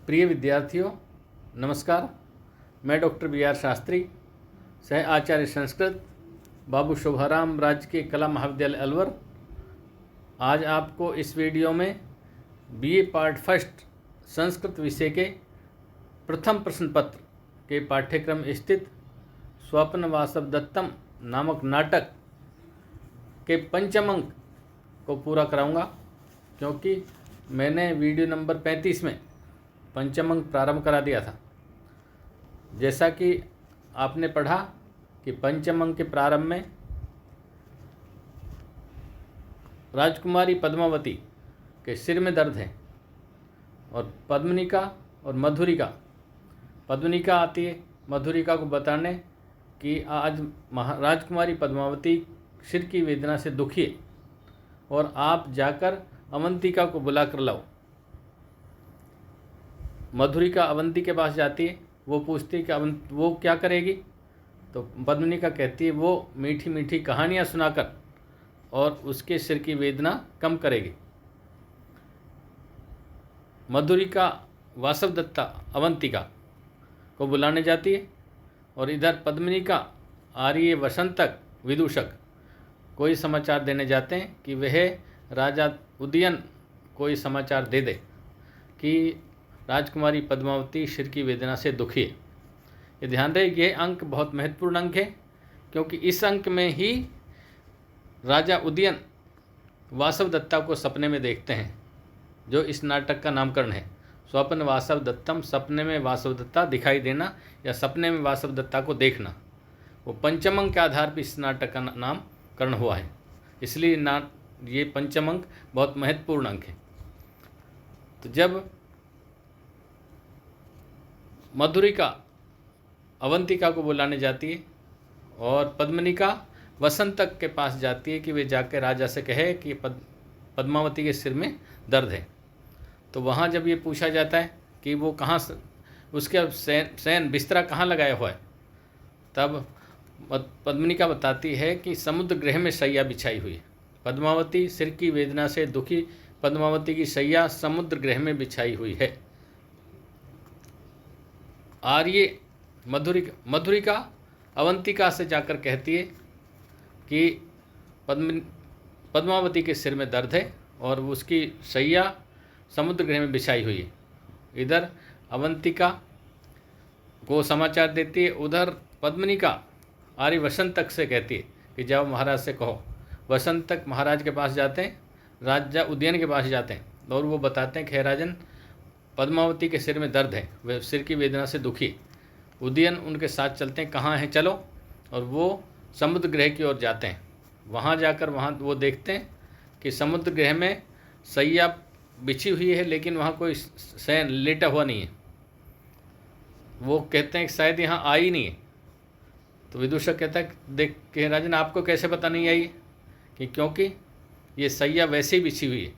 प्रिय विद्यार्थियों, नमस्कार। मैं डॉक्टर बी आर शास्त्री, सह आचार्य संस्कृत, बाबू शोभाराम राजकीय कला महाविद्यालय अलवर। आज आपको इस वीडियो में बीए पार्ट फर्स्ट संस्कृत विषय के प्रथम प्रश्न पत्र के पाठ्यक्रम स्थित स्वप्न वासव दत्तम नामक नाटक के पंचम अंक को पूरा कराऊंगा, क्योंकि मैंने वीडियो नंबर 35 में पंचम अंक प्रारंभ करा दिया था। जैसा कि आपने पढ़ा कि पंचम अंक के प्रारंभ में राजकुमारी पद्मावती के सिर में दर्द है और पद्मनिका और मधुरिका, पद्मनिका आती है मधुरिका को बताने कि आज राजकुमारी पद्मावती सिर की वेदना से दुखी है और आप जाकर अवंतिका को बुला कर लाओ। मधुरिका अवंती के पास जाती है। वो पूछती है कि वो क्या करेगी, तो पद्मनिका कहती है वो मीठी मीठी कहानियाँ सुनाकर और उसके सिर की वेदना कम करेगी। मधुरिका वासवदत्ता अवंतिका को बुलाने जाती है और इधर पद्मनिका आर्य वसंतक विदूषक कोई समाचार देने जाते हैं कि वह राजा उदयन कोई समाचार दे दे कि राजकुमारी पद्मावती सिर की वेदना से दुखी है। ये ध्यान रहे, यह अंक बहुत महत्वपूर्ण अंक है, क्योंकि इस अंक में ही राजा उदयन वासवदत्ता को सपने में देखते हैं, जो इस नाटक का नामकरण है। स्वप्न वासव दत्तम, सपने में वासवदत्ता दिखाई देना या सपने में वासवदत्ता को देखना, वो पंचम अंक के आधार पर इस नाटक का नामकरण हुआ है। इसलिए ये पंचम अंक बहुत महत्वपूर्ण अंक है। तो जब मधुरिका अवंतिका को बुलाने जाती है और पद्मनिका वसंतक के पास जाती है कि वे जाकर राजा से कहे कि पद्मावती के सिर में दर्द है। तो वहाँ जब ये पूछा जाता है कि वो कहाँ से, उसके शयन बिस्तरा कहाँ लगाया हुआ है, तब पद्मनिका बताती है कि समुद्र गृह में शैया बिछाई हुई है। पद्मावती सिर की वेदना से दुखी पद्मावती की शैया समुद्र गृह में बिछाई हुई है। आर्य मधुरिका अवंतिका से जाकर कहती है कि पद्मावती के सिर में दर्द है और उसकी शैया समुद्र गृह में बिछाई हुई है। इधर अवंतिका को समाचार देती है, उधर पद्मनिका आर्य वसंतक से कहती है कि जाओ महाराज से कहो। वसंतक महाराज के पास जाते हैं, राजा उदयन के पास जाते हैं और वो बताते हैं कि हे राजन, पद्मावती के सिर में दर्द है, वे सिर की वेदना से दुखी। उदयन उनके साथ चलते हैं, कहाँ हैं चलो, और वो समुद्र गृह की ओर जाते हैं। वहाँ जाकर वहाँ वो देखते हैं कि समुद्र गृह में शैया बिछी हुई है, लेकिन वहाँ कोई शयन लेटा हुआ नहीं है। वो कहते हैं कि शायद यहाँ आई नहीं है। तो विदूषक कहता है देख के राजन, आपको कैसे पता नहीं आई कि क्योंकि ये शैया वैसे ही बिछी हुई है,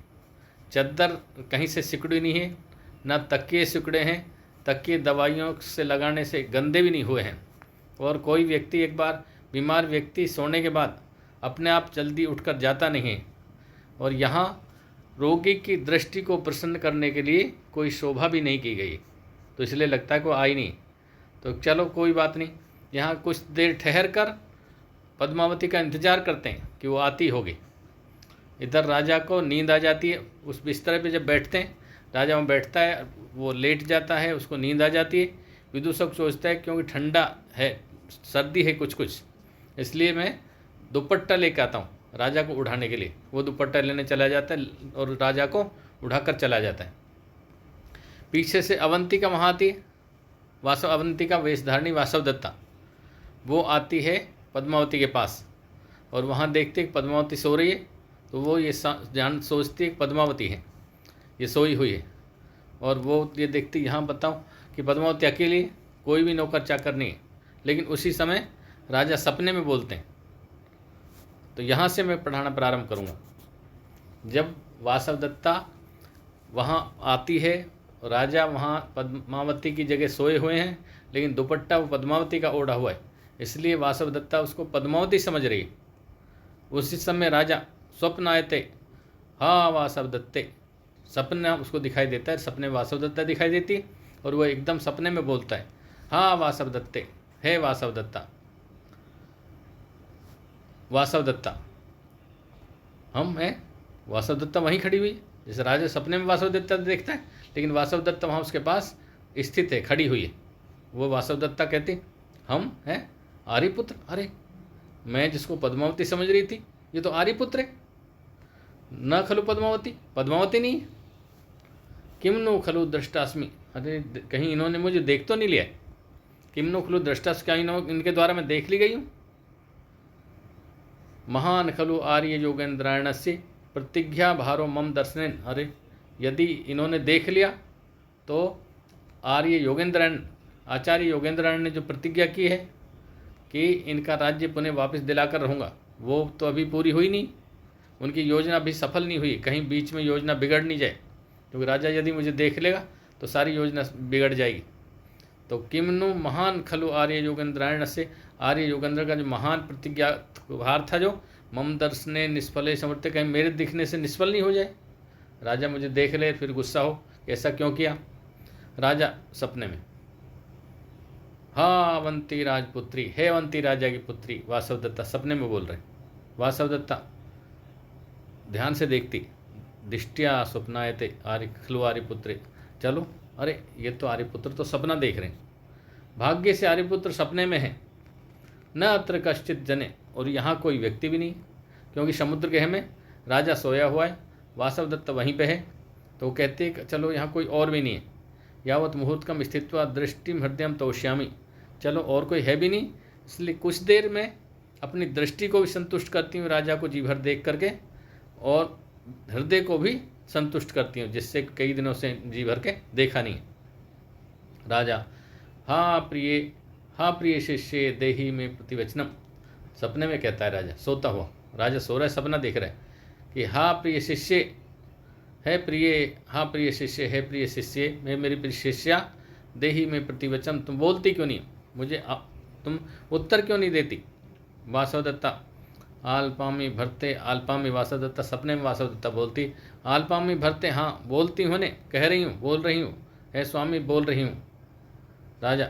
चद्दर कहीं से सिकुड़ी नहीं है, ना तकिए सिकुड़े हैं, तकिए दवाइयों से लगाने से गंदे भी नहीं हुए हैं। और कोई व्यक्ति, एक बार बीमार व्यक्ति सोने के बाद अपने आप जल्दी उठकर जाता नहीं है, और यहाँ रोगी की दृष्टि को प्रसन्न करने के लिए कोई शोभा भी नहीं की गई, तो इसलिए लगता है कि वो आई नहीं। तो चलो कोई बात नहीं, यहाँ कुछ देर ठहर कर पद्मावती का इंतज़ार करते हैं कि वो आती होगी। इधर राजा को नींद आ जाती है। उस बिस्तर पे जब बैठते हैं, राजा वहाँ बैठता है, वो लेट जाता है, उसको नींद आ जाती है। विदूषक सोचता है क्योंकि ठंडा है, सर्दी है कुछ, इसलिए मैं दुपट्टा लेकर आता हूँ राजा को उठाने के लिए। वो दुपट्टा लेने चला जाता है और राजा को उठाकर चला जाता है। पीछे से अवंतिका वहाँ आती है, अवंतिका वेशधारणी वासवदत्ता, वो आती है पद्मावती के पास और वहाँ देखते हैं पद्मावती सो रही है। तो वो ये सोचती है पद्मावती है, ये सोई हुई है, और वो ये देखती यहाँ बताऊँ कि पद्मावती अकेली है, कोई भी नौकर चाकर नहीं है। लेकिन उसी समय राजा सपने में बोलते हैं। तो यहाँ से मैं पढ़ाना प्रारंभ करूँगा। जब वासवदत्ता वहाँ आती है, राजा वहाँ पद्मावती की जगह सोए हुए हैं, लेकिन दुपट्टा वो पद्मावती का ओढ़ा हुआ है, इसलिए वासवदत्ता उसको पद्मावती समझ रही है। उसी समय राजा स्वप्न आए थे, हाँ वासवदत्ते, सपना उसको दिखाई देता है, सपने वासवदत्ता दिखाई देती है और वो एकदम सपने में बोलता है, हाँ वासवदत्ते, हे वासवदत्ता, वासवदत्ता हम हैं। वासवदत्ता वहीं खड़ी हुई है, जैसे राजा सपने में वासवदत्ता देखता है, लेकिन वासवदत्ता वहाँ उसके पास स्थित है, खड़ी हुई है। वो वासवदत्ता कहती, हम हैं आर्यपुत्र। अरे मैं जिसको पद्मावती समझ रही थी, ये तो आर्यपुत्र है। न खलु पद्मावती, पद्मावती नहीं है। किम नु खलु दृष्टास्मि, अरे कहीं इन्होंने मुझे देख तो नहीं लिया। किम नु खलु दृष्टास, क्या इनके द्वारा मैं देख ली गई हूँ। महान खलु आर्य योगेंद्रायण से प्रतिज्ञा भारो मम दर्शनेन, अरे यदि इन्होंने देख लिया तो आर्य योगेंद्रायण, आचार्य योगेंद्रायण ने जो प्रतिज्ञा की है कि इनका राज्य पुनः वापस दिलाकर रहूँगा, वो तो अभी पूरी हुई नहीं। उनकी योजना भी सफल नहीं हुई, कहीं बीच में योजना बिगड़ नहीं जाए, क्योंकि राजा यदि मुझे देख लेगा तो सारी योजना बिगड़ जाएगी। तो किमनु महान खलु आर्य योगेंद्रायण से, आर्य योगेंद्र का जो महान प्रतिज्ञा भार था, जो मम दर्शने निष्फले समर्थ, कहीं मेरे दिखने से निष्फल नहीं हो जाए। राजा मुझे देख ले फिर गुस्सा हो, ऐसा क्यों किया। राजा सपने में, हाँ अवंती राजपुत्री, हे अवंती राजा की पुत्री वासवदत्ता, सपने में बोल रहे। वासवदत्ता ध्यान से देखती, दिष्टिया स्वप्नायते आर्य खलु आर्यपुत्रे, चलो अरे ये तो आर्यपुत्र तो सपना देख रहे हैं, भाग्य से आर्यपुत्र सपने में है। न अत्र कश्चित जने, और यहाँ कोई व्यक्ति भी नहीं, क्योंकि समुद्र गृह में राजा सोया हुआ है, वासवदत्त वहीं पे है। तो वो कहते हैं चलो यहाँ कोई और भी नहीं है। यावत मुहूर्तकम स्थित्वा दृष्टिम हृदयम तोष्यामि, चलो और कोई है भी नहीं, इसलिए कुछ देर में अपनी दृष्टि को भी संतुष्ट करती हूँ, राजा को जी भर देख करके, और हृदय को भी संतुष्ट करती हूँ, जिससे कई दिनों से जी भर के देखा नहीं। राजा, हाँ प्रिय शिष्य देही में प्रतिवचनम, सपने में कहता है राजा, सोता हुआ राजा सो रहा है, सपना देख रहा है कि हाँ प्रिय शिष्य है, हाँ प्रिय शिष्य है, प्रिय शिष्य मैं, मेरी प्रिय शिष्या देही में प्रतिवचन, तुम बोलती क्यों नहीं मुझे, तुम उत्तर क्यों नहीं देती। वासवदत्ता आलपामी भरते, आलपामी वासवदत्ता सपने में वासवदत्ता बोलती, आलपामी भरते, हाँ बोलती हूँ ने, कह रही हूँ, बोल रही हूँ, है स्वामी बोल रही हूँ। राजा,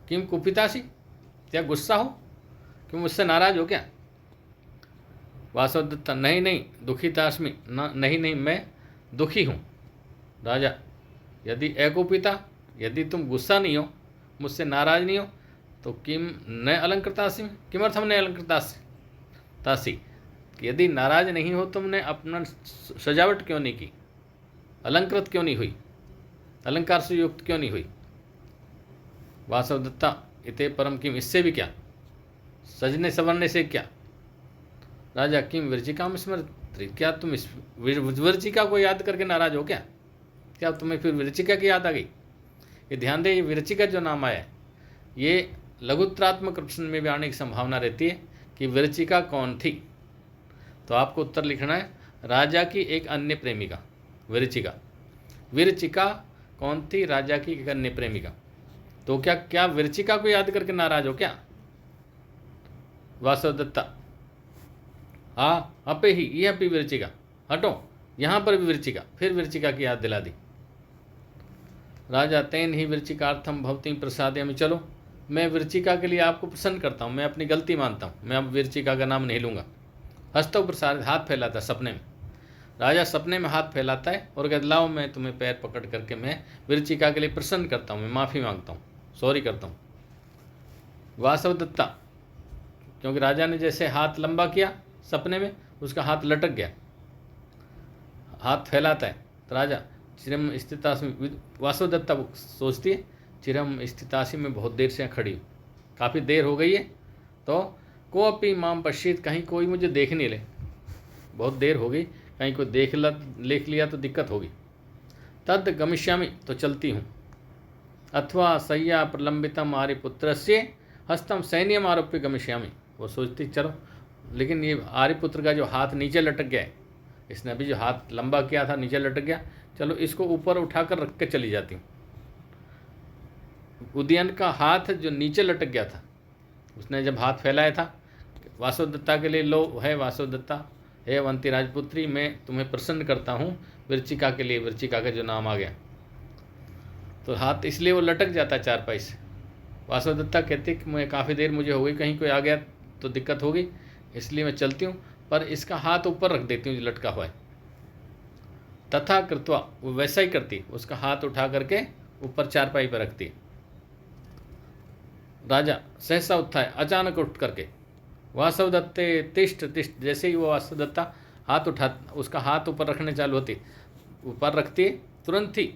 किम कुपितासी, क्या गुस्सा हो, क्यों मुझसे नाराज हो क्या। वासवदत्ता, नहीं नहीं दुखितास्मि, नहीं मैं दुखी हूँ। राजा, यदि अकुपिता, यदि तुम गुस्सा नहीं हो, मुझसे नाराज नहीं हो, तो किम न अलंकृतासी, किमर्थम न अलंकृतासी, यदि नाराज नहीं हो तुमने अपना सजावट क्यों नहीं की, अलंकृत क्यों नहीं हुई, अलंकार से युक्त क्यों नहीं हुई। वासवदत्ता, इते परम किम, इससे भी क्या, सजने संवरने से क्या। राजा, किम विरचिका में स्मृति, क्या तुम इस विरचिका को याद करके नाराज हो क्या तुम्हें फिर विरचिका की याद आ गई। ये ध्यान दे, ये विरचिका जो नाम आया है, ये लघुत्रात्मक प्रश्न में भी आने की संभावना रहती है कि विरचिका कौन थी। तो आपको उत्तर लिखना है, राजा की एक अन्य प्रेमिका विरचिका। विरचिका कौन थी, राजा की एक अन्य प्रेमिका। तो क्या विरचिका को याद करके नाराज हो क्या। वासवदत्ता, हाँ अपे ही, यह अपी विरचिका, हटो यहाँ पर भी विरचिका, फिर विरचिका की याद दिला दी। राजा, तेन ही विरचिकार्थम भवती प्रसादयामि, चलो मैं विरचिका के लिए आपको प्रसन्न करता हूँ, मैं अपनी गलती मानता हूँ, मैं अब विरचिका का नाम नहीं लूँगा। हस्तव प्रसाद, हाथ फैलाता सपने में, राजा सपने में हाथ फैलाता है और कहता, लाओ मैं तुम्हें पैर पकड़ करके मैं विरचिका के लिए प्रसन्न करता हूँ, मैं माफ़ी मांगता हूँ, सॉरी करता हूँ। वासवदत्ता, क्योंकि राजा ने जैसे हाथ लंबा किया सपने में, उसका हाथ लटक गया, हाथ फैलाता है। तो राजा, चिरम स्थितासी, वासवदत्ता सोचती है चिरम स्थितासी में बहुत देर से खड़ी हूँ, काफ़ी देर हो गई है, तो को अपी माम पश्चित, कहीं कोई मुझे देख नहीं ले, बहुत देर हो गई, कहीं कोई देख लिया तो दिक्कत होगी। तद गमिष्यामि, तो चलती हूँ। अथवा सय्या प्रलंबितम आर्यपुत्र से हस्तम सैन्यम आरोप्य गमिष्यामि, वो सोचती चलो, लेकिन ये आर्यपुत्र का जो हाथ नीचे लटक गया है, इसने अभी जो हाथ लंबा किया था नीचे लटक गया, चलो इसको ऊपर उठाकर रख के चली जाती हूँ। उदयन का हाथ जो नीचे लटक गया था, उसने जब हाथ फैलाया था वासवदत्ता के लिए, लो है वासवदत्ता, हे अवंती राजपुत्री, मैं तुम्हें प्रसन्न करता हूँ वृचिका के लिए, वृचिका का जो नाम आ गया। तो हाथ इसलिए वो लटक जाता है चारपाई से। वासवदत्ता कहती कि मैं काफ़ी देर मुझे हो गई, कहीं कोई आ गया तो दिक्कत होगी, इसलिए मैं चलती हूँ, पर इसका हाथ ऊपर रख देती हूँ जो लटका हुआ है। तथा कृत्वा, वो वैसा ही करती, उसका हाथ उठा करके ऊपर चारपाई पर रखती। राजा सहसा उत्थाय, अचानक उठ करके, वासवदत्ते तिष्ठ तिष्ठ, जैसे ही वो वासवदत्ता हाथ उठा, उसका हाथ ऊपर रखने चालू होती, ऊपर रखती, तुरंत ही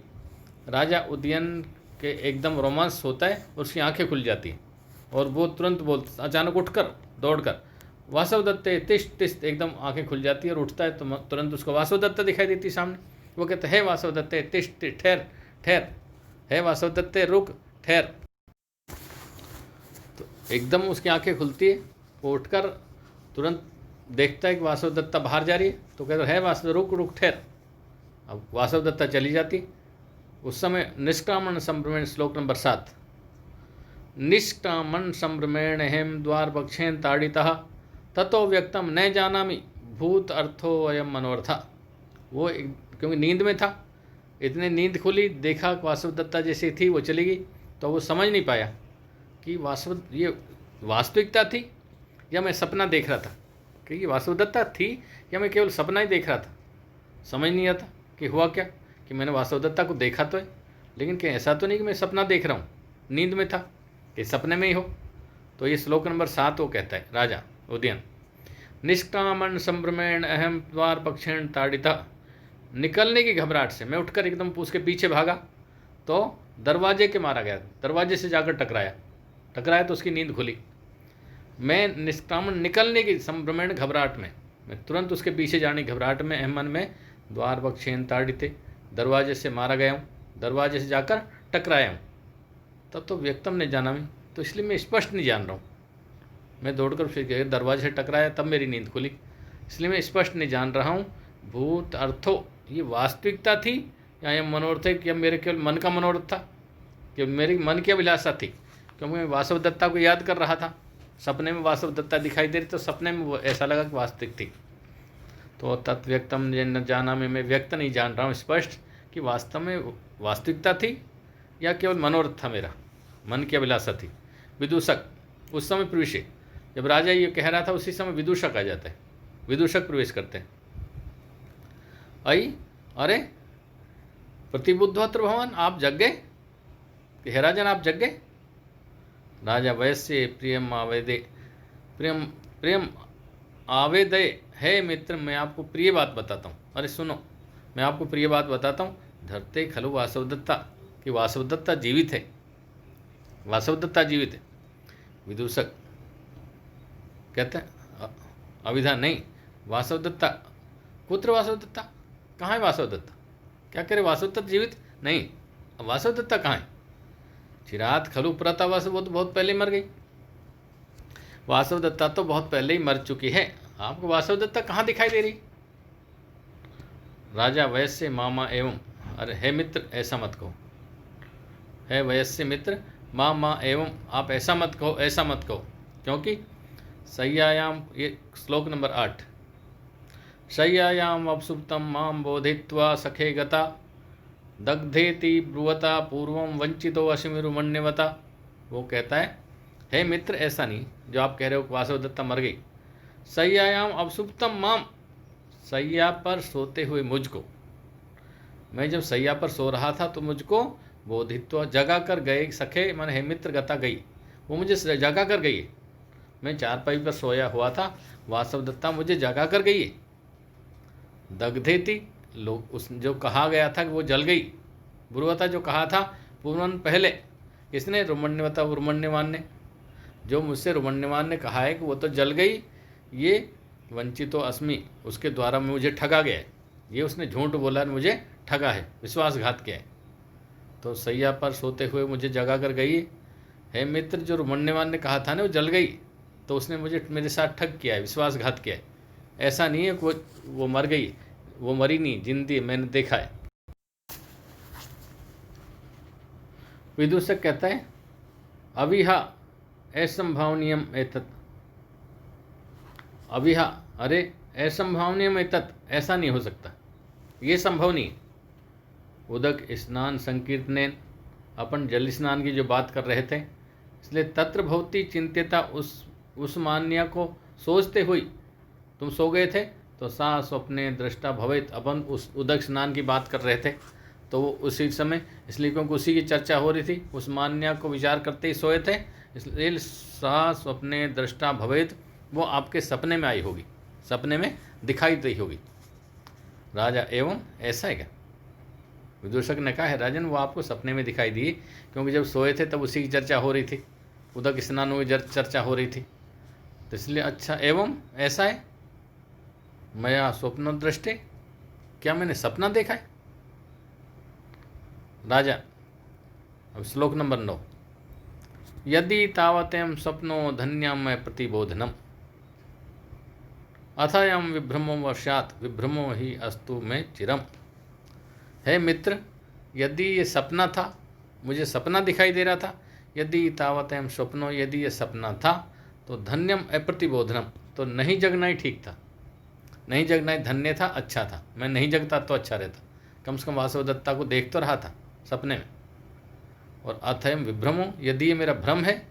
राजा उदयन के एकदम रोमांस होता है, उसकी आंखें खुल जाती हैं और वो तुरंत बोलता, अचानक उठकर दौड़कर, वासवदत्ते तिष्ठ तिष्ठ, एकदम आंखें खुल जाती है और उठता है तो तुरंत उसको वासवदत्ता दिखाई देती सामने। वो कहते, हे वासवदत्ते तिष्ठ, ठहर ठहर, हे वासवदत्ते रुक, ठहर। तो एकदम उसकी आंखें खुलती है, वो उठकर तुरंत देखता है कि वासवदत्ता बाहर जा रही है, तो कहता है वासव रुक रुक ठहर। अब वासवदत्ता चली जाती। उस समय निष्कामण संभ्रमेण, श्लोक नंबर 7, निष्कामण संभ्रमेण हेम द्वार पक्षेन ताड़ितः ततो व्यक्तम न जानामि भूत अर्थो अयम मनोरथा। वो क्योंकि नींद में था, इतने नींद खुली, देखा वासवदत्ता जैसी थी, वो चली गई, तो वो समझ नहीं पाया कि ये वास्तविकता थी या मैं सपना देख रहा था, कि ये वासवदत्ता थी या मैं केवल सपना ही देख रहा था। समझ नहीं आता कि हुआ क्या, कि मैंने वासवदत्ता को देखा तो है, लेकिन क्या ऐसा तो नहीं कि मैं सपना देख रहा हूँ, नींद में था, कि सपने में ही हो। तो ये श्लोक नंबर 7 वो कहता है राजा उदयन, निष्कामण संभ्रमेण अहम द्वार पक्षेण ताड़िता, निकलने की घबराहट से मैं उठकर एकदम उसके पीछे भागा, तो दरवाजे के मारा गया, दरवाजे से जाकर टकराया तो उसकी नींद खुली। मैं निष्कामण, निकलने की, संभ्रमेण घबराहट में, मैं तुरंत उसके पीछे जाने की घबराहट में, अहम मन में, द्वार पक्षेण ताड़िते, दरवाजे से मारा गया हूँ, दरवाजे से जाकर टकराया हूँ। तब तो व्यक्तम ने जाना मैं, तो इसलिए मैं स्पष्ट नहीं जान रहा हूँ। मैं दौड़कर फिर गया, दरवाजे से टकराया, तब मेरी नींद खुली, इसलिए मैं स्पष्ट नहीं जान रहा हूँ। भूत अर्थो, ये वास्तविकता थी या ये मनोरथ है, या मेरे केवल मन का मनोरथ था, कि मेरी मन की अभिलाषा थी, क्योंकि मैं वासवदत्ता को याद कर रहा था, सपने में वासवदत्ता दिखाई दे रही, तो सपने में ऐसा लगा कि वास्तविक थी। तो तत्व्यक्तम न जाना में, मैं व्यक्त नहीं जान रहा हूँ स्पष्ट कि वास्तव में वास्तविकता थी या केवल मनोरथ था, मेरा मन की अभिलाषा थी। विदूषक, उस समय प्रवेश, जब राजा ये कह रहा था उसी समय विदूषक आ जाता है, विदूषक प्रवेश करते हैं। अरे प्रतिबुद्धोत्र भवन, आप जग गए, कि हे राजन आप जग गए। राजा वैश्य प्रियम आवेदे, प्रियम आवेदय, हे मित्र मैं आपको प्रिय बात बताता हूँ, अरे सुनो मैं आपको प्रिय बात बताता हूँ। धरते खलु वासवदत्ता, कि वासवदत्ता जीवित है, वासवदत्ता जीवित है। विदूषक कहते हैं अविधा नहीं, वासवदत्ता पुत्र, वासवदत्ता कहाँ है, वासवदत्ता क्या करे, वासवदत्ता जीवित नहीं, वासवदत्ता कहाँ है। चिरात खलु प्रता वासव, वो तो बहुत पहले मर गई, वासवदत्ता तो बहुत पहले ही मर चुकी है, आपको वासवदत्ता कहाँ दिखाई दे रही। राजा वैश्य मामा एवं, अरे हे मित्र ऐसा मत कहो, है वैश्य मित्र मामा एवं, आप ऐसा मत कहो, ऐसा मत कहो, क्योंकि शय्यायाम, ये श्लोक नंबर 8, शय्यायाम अपसुप्तम माम बोधित्वा सखे गता दग्धेति ब्रुवता पूर्वम वंचितो अश्मिरुमण्यवता। वो कहता है हे मित्र ऐसा नहीं जो आप कह रहे हो, वासवदत्ता मर गई। शय्यायाम अपसुप्तम माम, शैया पर सोते हुए मुझको, मैं जब शैया पर सो रहा था तो मुझको बोधित्व, जगा कर गए, सखे मन हे मित्र गता गई, वो मुझे जगा कर गई है। मैं चारपाई पर सोया हुआ था, वासवदत्ता मुझे जगा कर गई है। दग्धेति, लोग उस जो कहा गया था कि वो जल गई, ब्रुवता जो कहा था पूर्वन पहले, किसने, रुमण्यवता, रुमण्यवान ने, जो मुझसे रुमण्यवान ने कहा है कि वो तो जल गई, ये वंचितो अस्मि, उसके द्वारा मुझे ठगा गया है, ये उसने झूठ बोला, मुझे ठगा है, विश्वासघात किया है। तो सैया पर सोते हुए मुझे जगा कर गई है मित्र, जो रुमण्यवान ने कहा था ना वो जल गई, तो उसने मुझे मेरे साथ ठग किया है, विश्वासघात किया है। ऐसा नहीं है कि वो मर गई, वो मरी नहीं, जिंदी, मैंने देखा है। विदूषक कहता है अविहा असंभावनीयम एतत्, अविहा, अरे असंभावनीय में तत्, ऐसा नहीं हो सकता, ये संभव नहीं है। उदक स्नान संकीर्तनेन, अपन जल स्नान की जो बात कर रहे थे, इसलिए तत्र भवती चिंत्यता, उस मान्या को सोचते हुई तुम सो गए थे, तो सा स्वप्ने दृष्टा भवेत, अपन उस उदक स्नान की बात कर रहे थे, तो वो उसी समय, इसलिए क्योंकि उसी की चर्चा हो रही थी, उस मान्या को विचार करते ही सोए थे, इसलिए सा स्वप्ने दृष्टा भवेत, वो आपके सपने में आई होगी, सपने में दिखाई दी होगी। राजा एवं, ऐसा है क्या? विदूषक ने कहा है राजन, वो आपको सपने में दिखाई दी, क्योंकि जब सोए थे तब उसी की चर्चा हो रही थी, उदक स्नान की चर्चा हो रही थी, तो इसलिए अच्छा एवं ऐसा है। मया स्वप्न दृष्टि, क्या मैंने सपना देखा है? राजा, अब श्लोक नंबर 9, यदि तावत्यम स्वप्नो धन्यम प्रतिबोधनम अथयम विभ्रमो वर्षात विभ्रमो ही अस्तु में चिरम। है मित्र, यदि ये सपना था, मुझे सपना दिखाई दे रहा था, यदि तावत्यम स्वप्नो, यदि ये सपना था, तो धन्यम अप्रतिबोधनम, तो नहीं जगना ही ठीक था, नहीं जगना ही धन्य था, अच्छा था। मैं नहीं जगता तो अच्छा रहता, कम से कम वासुदेवदत्ता को देख तो रहा था सपने में। और अथयम विभ्रमो, यदि ये मेरा भ्रम है,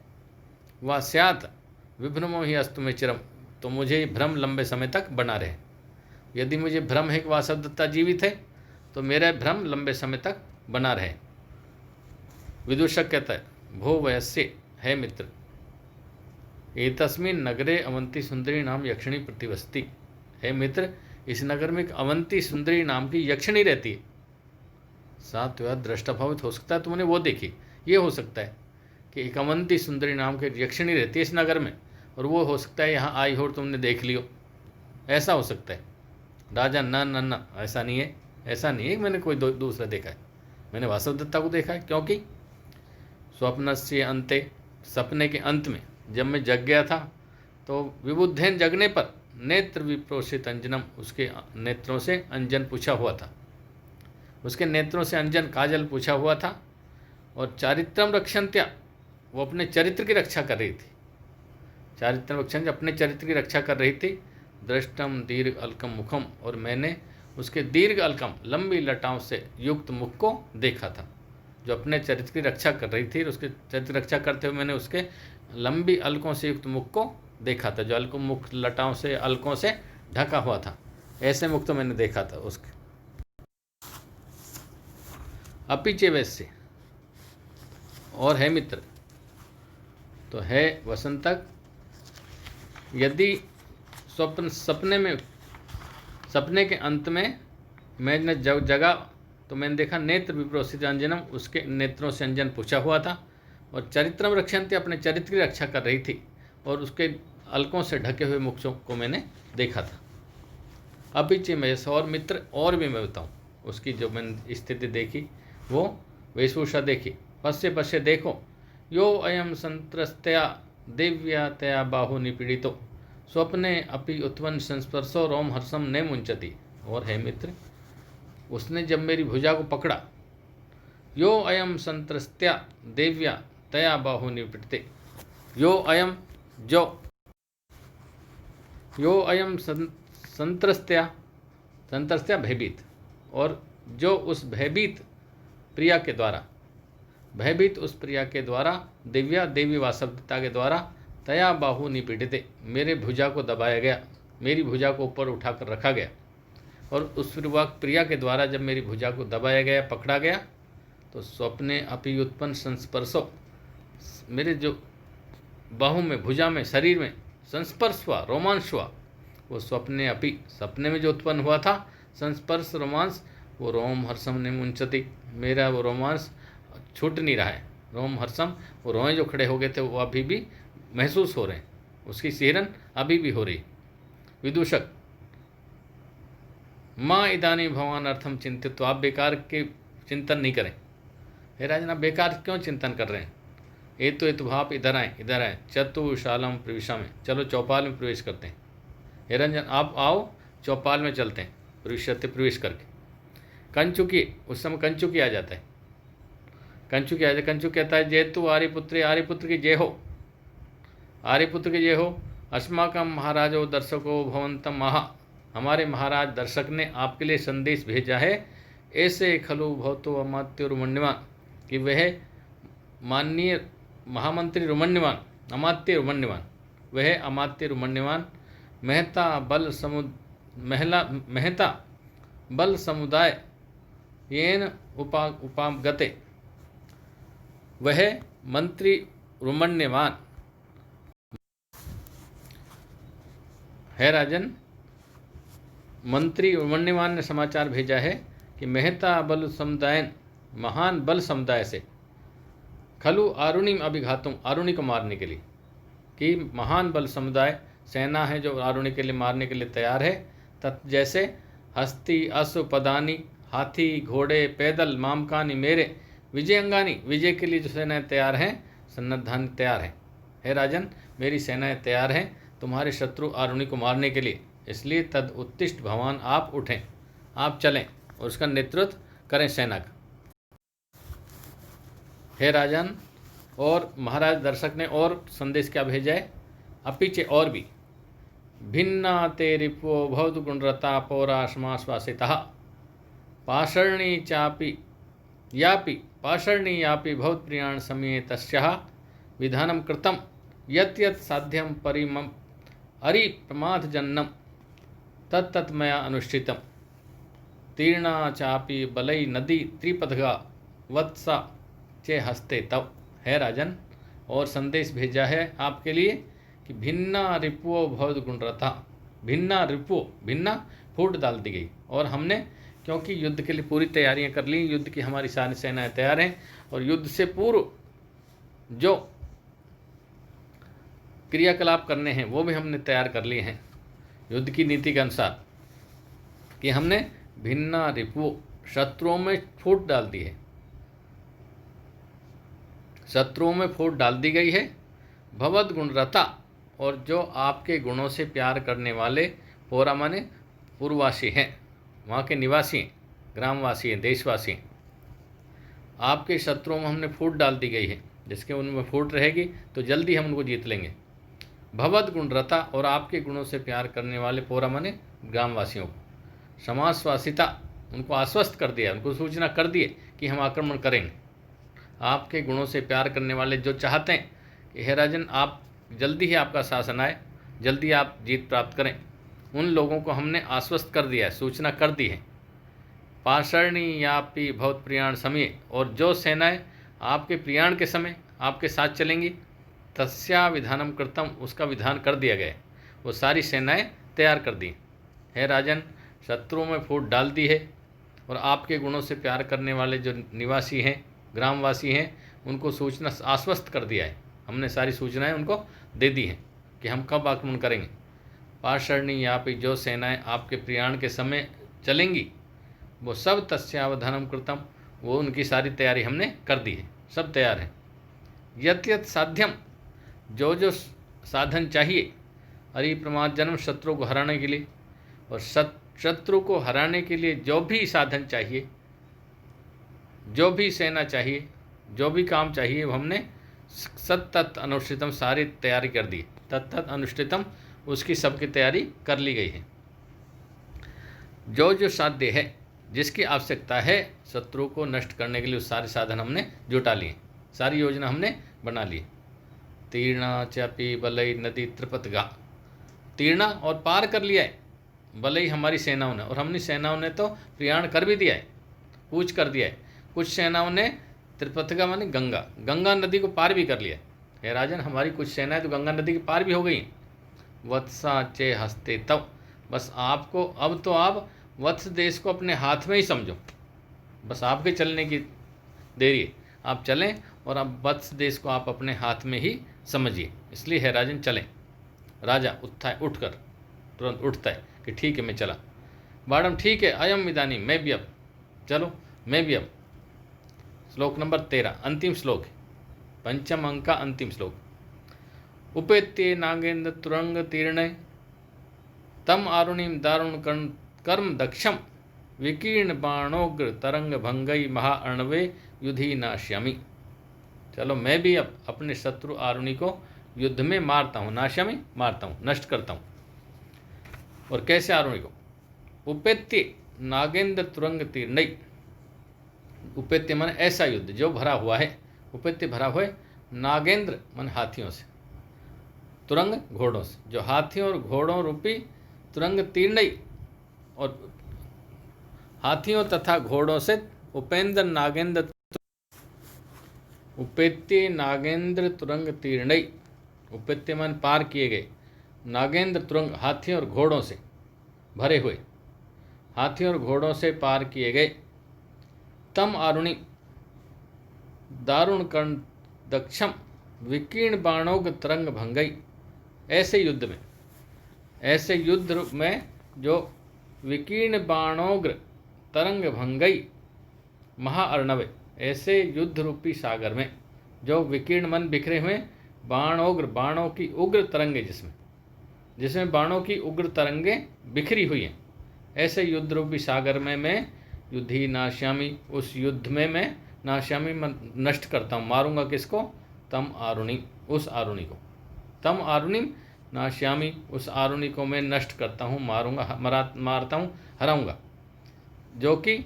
वह स्यात् विभ्रमो ही अस्तु में चिरम, तो मुझे ये भ्रम लंबे समय तक बना रहे। यदि मुझे भ्रम है कि वासुदेवदत्ता जीवित है, तो मेरा भ्रम लंबे समय तक बना रहे। विदूषक कहता है, भो वयस्य, है मित्र, एतस्मिन् नगरे अवंती सुंदरी नाम यक्षिणी प्रतिवसति। है मित्र, इस नगर में एक अवंती सुंदरी नाम की यक्षिणी रहती है। साथ दृष्टाभावित, हो सकता है तुमने वो देखी, ये हो सकता है कि एक अवंती सुंदरी नाम की यक्षिणी रहती है इस नगर में, और वो हो सकता है यहाँ आई हो और तुमने देख लियो, ऐसा हो सकता है। राजा, न न न, ऐसा नहीं है, ऐसा नहीं है कि मैंने कोई दूसरा देखा है, मैंने वासुदेवदत्ता को देखा है। क्योंकि स्वप्न से अंते, सपने के अंत में जब मैं जग गया था, तो विबुद्धेन, जगने पर, नेत्र विप्रोषित अंजनम, उसके नेत्रों से अंजन पूछा हुआ था, उसके नेत्रों से अंजन काजल पूछा हुआ था। और चारित्रम रक्षन्त्या, वो अपने चरित्र की रक्षा कर रही थी, चारित्रम रक्षण, अपने चरित्र की रक्षा कर रही थी। दृष्टम दीर्घ अलकम मुखम, और मैंने उसके दीर्घ अलकम, लंबी लटाओं से युक्त मुख को देखा था, जो अपने चरित्र की रक्षा कर रही थी। उसके चरित्र की रक्षा करते हुए मैंने उसके लंबी अलकों से युक्त मुख को देखा था, जो अलकों मुख लटाओं से, अलकों से ढका हुआ था, ऐसे मुख तो मैंने देखा था उसके। अपिचे वैसे, और है मित्र, तो है वसंतक, यदि स्वप्न, सपने में, सपने के अंत में मैंने जगा, तो मैंने देखा नेत्र विप्रोषित अंजनम, उसके नेत्रों से अंजन पूछा हुआ था। और चरित्रम रक्षन्ते, अपने चरित्र की रक्षा कर रही थी, और उसके अलकों से ढके हुए मुखों को मैंने देखा था। अपिचे महेश, और मित्र, और भी मैं बताऊँ, उसकी जो मैंने स्थिति देखी, वो वेशभूषा देखी। पश्य पश्य, देखो, यो अयम संत्रस्तया दिव्या तया बाहु निपीड़ितो स्वप्ने अपि उत्पन्न संस्पर्शो रोम हर्षम ने मुंचति। और है मित्र, उसने जब मेरी भुजा को पकड़ा, यो अयम संत्रस्त्या देव्या तया बाहु निपीड़िते, यो अयम, जो, यो अयम संत्रस्त्या, संत्रस्त्या भयभीत, और जो उस भयभीत प्रिया के द्वारा, भयभीत उस प्रिया के द्वारा, दिव्या, देवी वासवदत्ता के द्वारा, तया बाहु निपीड़िते, मेरे भुजा को दबाया गया, मेरी भुजा को ऊपर उठाकर रखा गया। और उस प्रिया के द्वारा जब मेरी भुजा को दबाया गया, पकड़ा गया, तो स्वप्ने अपि उत्पन्न संस्पर्शो, मेरे जो बाहु में, भुजा में, शरीर में संस्पर्श हुआ, रोमांस हुआ, वो स्वप्ने अपि, सपने में जो उत्पन्न हुआ था संस्पर्श, रोमांस, वो रोम हर्षम ने मुंचति, मेरा वो रोमांस छूट नहीं रहा है। रोम हर्षम, वो रोएं जो खड़े हो गए थे, वो अभी भी महसूस हो रहे हैं, उसकी सिहरन अभी भी हो रही। विदूषक, माँ इदानी भगवान अर्थम चिंतित, तो आप बेकार के चिंतन नहीं करें। हे राजन, आप बेकार क्यों चिंतन कर रहे हैं? ये तो भाप, इधर आए, इधर आए, चतुशालम प्रविशा में, चलो चौपाल में प्रवेश करते हैं। हे रंजन, आप आओ, चौपाल में चलते हैं, प्रवेश करके। कंचुकी, उस समय कंचुकी आ जाता है, कंचुकी आ जाए, कंचुक कहता है, जेतु आर्यपुत्री, आर्यपुत्र की जय हो, आर्यपुत्र की जय हो, अस्माकं महाराजो दर्शको भवंतम महा, हमारे महाराज दर्शक ने आपके लिए संदेश भेजा है। ऐसे खलु भवतो अमात्य रुमण्यवान, कि वह माननीय महामंत्री रुमण्यवान, अमात्य रुमण्यवान, वह अमात्य रुमण्यवान महता बल समुदाय येन उपागते, वह मंत्री रुमण्यवान है राजन। मंत्री रुमण्यवान ने समाचार भेजा है कि मेहता बल समुदाय, महान बल समुदाय से, खलु आरुणिम अभिघातुम, आरुणि को मारने के लिए, कि महान बल समुदाय सेना है जो आरुणि के लिए मारने के लिए तैयार है। तत् जैसे हस्ती अश्व पदानी, हाथी घोड़े पैदल मामकानी मेरे विजयंगानी, विजय के लिए जो सेनाएं तैयार हैं, सन्नद्धान तैयार है। हे राजन, मेरी सेनाएं तैयार हैं तुम्हारे शत्रु आरुणि को मारने के लिए, इसलिए तद उत्तिष्ठ भगवान, आप उठें, आप चलें और उसका नेतृत्व करें सेना का। हे राजन, और महाराज दर्शक ने और संदेश क्या भेजा है, अपीछे और भी, भिन्ना ते रिपो भवद गुणरता पौरा समाश्वासिता पाषर्णी चापि यापि पाषर्णी यापि भवत प्रियाण समय तस्याः विधानम कृतम यत् यत् साध्यम परिमम अरि प्रमाद जन्नम तत्तत् मया अनुष्ठितम तीर्णा चापि बलई नदी त्रिपथगा वत्सा चे हस्ते तव। है राजन, और संदेश भेजा है आपके लिए कि भिन्ना रिपुओ भवद गुणरथा, भिन्ना रिपुओ, भिन्ना फूट डाल दी गई, और हमने क्योंकि युद्ध के लिए पूरी तैयारियां कर ली, युद्ध की हमारी सारी सेनाएं तैयार हैं, और युद्ध से पूर्व जो क्रियाकलाप करने हैं वो भी हमने तैयार कर लिए हैं युद्ध की नीति के अनुसार, कि हमने भिन्ना रिपु, शत्रुओं में फूट डाल दी है, शत्रुओं में फूट डाल दी गई है। भवद गुणरता, और जो आपके गुणों से प्यार करने वाले, पोरा माने पूर्ववासी हैं, वहाँ के निवासी हैं, ग्रामवासी हैं, देशवासी हैं, आपके शत्रुओं में हमने फूट डाल दी गई है, जिसके उनमें फूट रहेगी तो जल्दी हम उनको जीत लेंगे। भवद गुणरता, और आपके गुणों से प्यार करने वाले, पोरा माने ग्रामवासियों को, समाश्वासिता, उनको आश्वस्त कर दिया, उनको सूचना कर दिए कि हम आक्रमण करेंगे। आपके गुणों से प्यार करने वाले जो चाहते हैं कि हे राजन आप जल्दी ही आपका शासन आए, जल्दी आप जीत प्राप्त करें, उन लोगों को हमने आश्वस्त कर दिया है, सूचना कर दी है। पाषर्णी यापि भवत प्रियाण समय, और जो सेनाएं आपके प्रियाण के समय आपके साथ चलेंगी, तस्या विधानम कृतम, उसका विधान कर दिया गया, वो सारी सेनाएं तैयार कर दी। हे राजन, शत्रुओं में फूट डाल दी है, और आपके गुणों से प्यार करने वाले जो निवासी हैं, ग्रामवासी हैं, उनको सूचना आश्वस्त कर दिया है, हमने सारी सूचनाएं उनको दे दी हैं कि हम कब आक्रमण करेंगे। पाषर्णी यापि, जो सेनाएं आपके प्रयाण के समय चलेंगी, वो सब तस्यावधानम कृतम, वो उनकी सारी तैयारी हमने कर दी है, सब तैयार है। यत् यत् साध्यम, जो जो साधन चाहिए, हरि प्रमाद जन्म, शत्रु को हराने के लिए, और शत्रु को हराने के लिए जो भी साधन चाहिए, जो भी सेना चाहिए, जो भी काम चाहिए, वो हमने सत्तत अनुष्ठितम सारी तैयारी कर दी, तत्त अनुष्ठितम, उसकी सबकी तैयारी कर ली गई है। जो जो साध्य है, जिसकी आवश्यकता है शत्रु को नष्ट करने के लिए, उस सारे साधन हमने जुटा लिए, सारी योजना हमने बना ली। तीर्णा चापी बलई नदी त्रिपथगा, तीर्णा और पार कर लिया है बलई हमारी सेनाओं ने, और हमने सेनाओं ने तो प्रयाण कर भी दिया है, कूच कर दिया है। कुछ सेनाओं ने त्रिपथगा माने गंगा, गंगा नदी को पार भी कर लिया है राजन, हमारी कुछ सेनाएं तो गंगा नदी के पार भी हो गई। वत्सा चे हस्ते तब, बस आपको अब तो आप वत्स देश को अपने हाथ में ही समझो, बस आपके चलने की देरी है, आप चलें और अब वत्स देश को आप अपने हाथ में ही समझिए। इसलिए है राजन चलें। राजा उठता है, उठकर तुरंत उठता है कि ठीक है मैं चला। बाड़म ठीक है, अयम इदानी, मैं भी अब, चलो मैं भी अब। श्लोक नंबर 13, अंतिम श्लोक है, पंचम अंक का अंतिम श्लोक। उपेत्ये नागेन्द्र तुरंग तीर्ण तम आरुणिम दारुण कर्म दक्षम विकीर्ण बाणोग्र तरंग भंगई महाअर्णवे युधि नाश्यामि। चलो मैं भी अब अपने शत्रु आरुणि को युद्ध में मारता हूँ, नाश्यामि मारता हूँ, नष्ट करता हूँ। और कैसे आरुणि को? उपेत्य नागेंद्र तुरंग तीर्णई। उपेत्य मन ऐसा युद्ध जो भरा हुआ है, उपेत्य भरा हुआ है, नागेंद्र मन हाथियों से, तुरंग घोड़ों से, जो हाथियों और घोड़ों रूपी तुरंग तीर्णई और हाथियों तथा घोड़ों से उपेंद्र नागेंद्र, उपेत्य नागेंद्र तुरंग तीर्णई, उपेत्य मन पार किए गए, नागेंद्र तुरंग हाथियों और घोड़ों से भरे हुए, हाथियों और घोड़ों से पार किए गए, तम आरुणि दारुण कर्ण दक्षम विकीर्ण बाणोग तरंग भंगई। ऐसे युद्ध में, ऐसे युद्ध में जो विकीर्ण बाणोग्र तरंग भंगई महाअर्णव, ऐसे युद्ध रूपी सागर में जो विकीर्ण मन बिखरे हुए बाणोग्र, बाणों की उग्र तरंगे, जिसमें बाणों की उग्र तरंगे बिखरी हुई हैं, ऐसे युद्ध रूपी सागर में मैं युद्धि नाश्यामी, उस युद्ध में मैं नाश्यामी नष्ट करता हूँ, मारूंगा किसको? तम आरुणि, उस आरुणि को, तम आरुणिम नाश्यामी, उस आरुणि को मैं नष्ट करता हूँ, मारूंगा, मारता हूँ, हराऊंगा। जो कि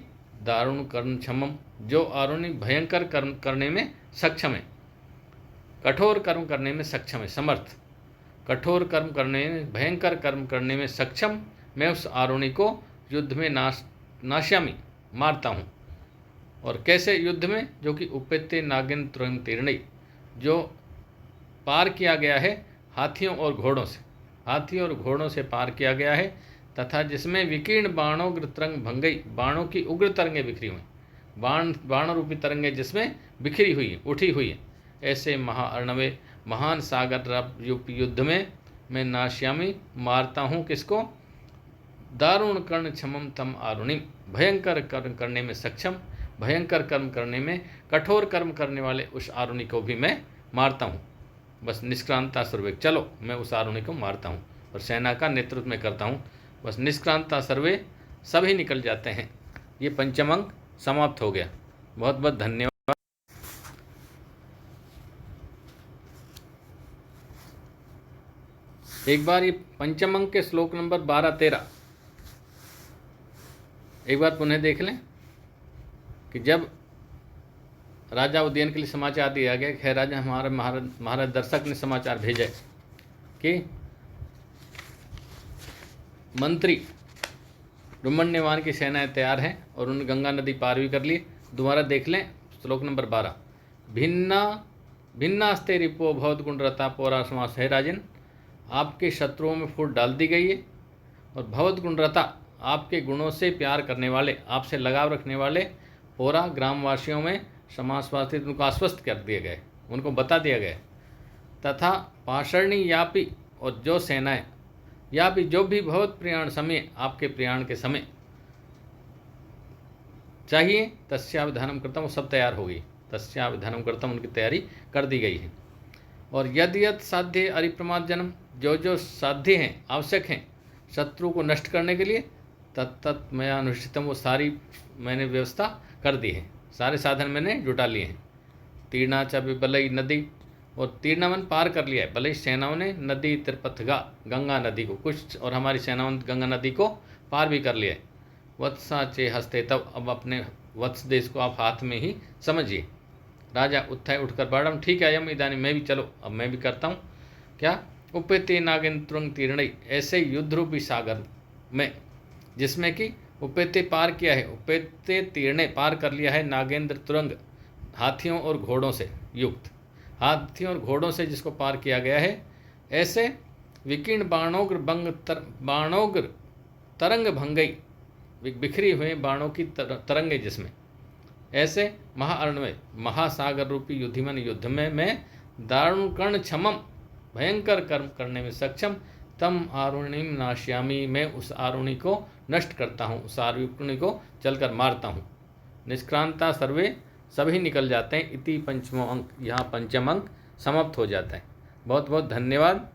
दारुण कर्म क्षमम, जो आरुणि भयंकर कर्म करने में सक्षम है, कठोर कर्म करने में सक्षम है, समर्थ, कठोर कर्म करने में, भयंकर कर्म करने में सक्षम, मैं उस आरुणि को युद्ध में नाश्यामी, मारता हूँ। और कैसे युद्ध में? जो कि उपेत्य नागेंद्र तुरंग तीर्णई, जो पार किया गया है हाथियों और घोड़ों से, हाथियों और घोड़ों से पार किया गया है, तथा जिसमें विकीर्ण बाणोग्र तरंग भंगई, बाणों की उग्र तरंगे बिखरी हुई, बाण रूपी तरंगे जिसमें बिखरी हुई है, उठी हुई है, ऐसे महाअर्णवे महान सागर युद्ध में मैं नाश्यामी, मारता हूँ किसको? दारुण कर्ण क्षमम तम आरुणि, भयंकर कर्म करने में सक्षम, भयंकर कर्म करने में, कठोर कर्म करने वाले उस आरुणि को भी मैं मारता हूँ। बस निष्क्रांता सर्वे, चलो मैं उस आरुणि को मारता हूँ और सेना का नेतृत्व में करता हूँ। बस निष्क्रांता सर्वे, सभी निकल जाते हैं। ये पंचम अंक समाप्त हो गया। बहुत बहुत धन्यवाद। एक बार ये पंचम अंक के श्लोक नंबर 12-13 एक बार पुनः देख लें कि जब राजा उदयन के लिए समाचार दिया गया, खैर राजा हमारे महाराज दर्शक ने समाचार भेजा कि मंत्री रुमण्यवान की सेनाएं तैयार हैं और उन्होंने गंगा नदी पार भी कर ली। दोबारा देख लें श्लोक नंबर 12, भिन्नास्ते रिपो भवत गुणरता पोरा समास है राजन, आपके शत्रुओं में फूट डाल दी गई है और भवत गुणरता, आपके गुणों से प्यार करने वाले, आपसे लगाव रखने वाले पोरा ग्रामवासियों में समासवासी उनको आश्वस्त कर दिए गए, उनको बता दिया गया, तथा पाषर्णी यापी, और जो सेनाएं या भी जो भी भवत प्रयाण समय, आपके प्रयाण के समय चाहिए, तस्याविधानम करता वो सब तैयार हो गई, तस्याविधानम करता उनकी तैयारी कर दी गई है। और यद यद साध्य अरिप्रमाद जन्म, जो जो साध्य हैं, आवश्यक हैं शत्रु को नष्ट करने के लिए, तत्त मैं अनुष्ठितम, वो सारी मैंने व्यवस्था कर दी है, सारे साधन मैंने जुटा लिए हैं। तीर्णाचा भी बलई नदी, और तीर्णावन पार कर लिया है, बलई सेनाओं ने नदी तिरपथगा, गंगा नदी को कुछ, और हमारी सेनाओं ने गंगा नदी को पार भी कर लिया है। वत्सा चे हस्ते, तब अब अपने वत्स देश को आप हाथ में ही समझिए। राजा उत्थाय उठकर बाड़म, ठीक है यम इदानी, मैं भी, चलो अब मैं भी करता हूँ क्या? उपेत्य नागेंद्र तीर्णई, ऐसे युद्ध रूपी सागर में जिसमें कि उपेत्य पार किया है, उपेत्य तीर्णे पार कर लिया है, नागेंद्र तुरंग हाथियों और घोड़ों से युक्त, हाथियों और घोड़ों से जिसको पार किया गया है, ऐसे विकीर्ण बाणोग्र तरंग भंगई, बिखरी हुए बाणों की तरंगे जिसमें, ऐसे महाअर्णव महासागर रूपी युद्धिमन युद्ध में मैं दारुण कर्ण क्षमम, भयंकर कर्म करने में सक्षम, तम आरुणिम नाश्यामी, मैं उस आरुणि को नष्ट करता हूँ, उस आरुणि को चलकर मारता हूँ। निष्क्रांता सर्वे, सभी निकल जाते हैं। इति पंचमो अंक, यहाँ पंचम अंक समाप्त हो जाता है। बहुत बहुत धन्यवाद।